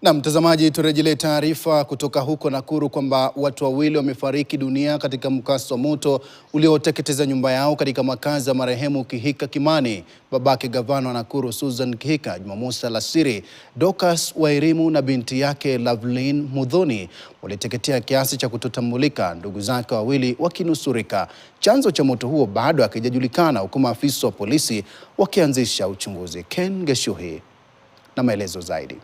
Na mtazamaji, turejelee taarifa kutoka huko Nakuru kwamba watu wawili wamefariki dunia katika mkasa wa moto ulioteketeza nyumba yao katika makazi ya marehemu Kihika Kimani. Babake gavana wa Nakuru Susan Kihika Jumamosi alasiri, Dorcas Wairimu na binti yake Lovelyn Muthoni waliteketea kiasi cha kutotambulika, ndugu zake wawili wakinusurika. Chanzo cha moto huo bado hakijajulikana, huku maafisa wa polisi wakianzisha uchunguzi. Ken Geshuhi na maelezo zaidi.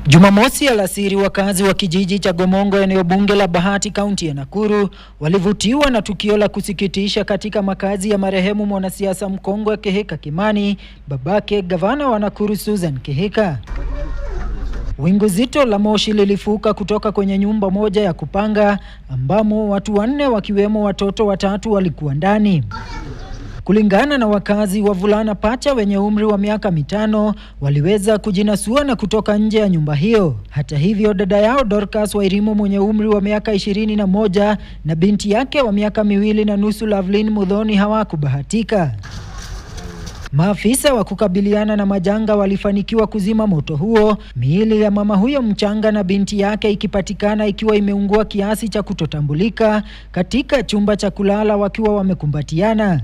Jumamosi alasiri, wakazi wa kijiji cha Gomongo, eneo bunge la Bahati, kaunti ya Nakuru, walivutiwa na tukio la kusikitisha katika makazi ya marehemu mwanasiasa mkongwe Kihika Kimani, babake gavana wa Nakuru Susan Kihika. Wingu zito la moshi lilifuka kutoka kwenye nyumba moja ya kupanga ambamo watu wanne wakiwemo watoto watatu walikuwa ndani. Kulingana na wakazi, wavulana pacha wenye umri wa miaka 5 waliweza kujinasua na kutoka nje ya nyumba hiyo. Hata hivyo, dada yao Dorcas Wairimu mwenye umri wa miaka 21 na binti yake wa miaka 2.5 Lovelyn Muthoni hawakubahatika. Maafisa wa kukabiliana na majanga walifanikiwa kuzima moto huo, miili ya mama huyo mchanga na binti yake ikipatikana ikiwa imeungua kiasi cha kutotambulika katika chumba cha kulala wakiwa wamekumbatiana.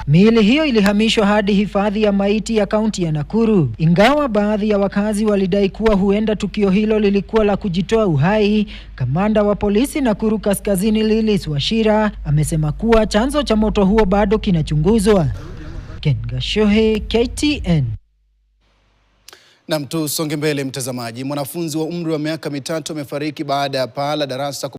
Miili hiyo ilihamishwa hadi hifadhi ya maiti ya kaunti ya Nakuru. Ingawa baadhi ya wakazi walidai kuwa huenda tukio hilo lilikuwa la kujitoa uhai, kamanda wa polisi Nakuru Kaskazini Lilis Wachira amesema kuwa chanzo cha moto huo bado kinachunguzwa. Ken Geshuhi, KTN. Na tusonge mbele mtazamaji. Mwanafunzi wa umri wa miaka 3 amefariki baada ya paa la darasa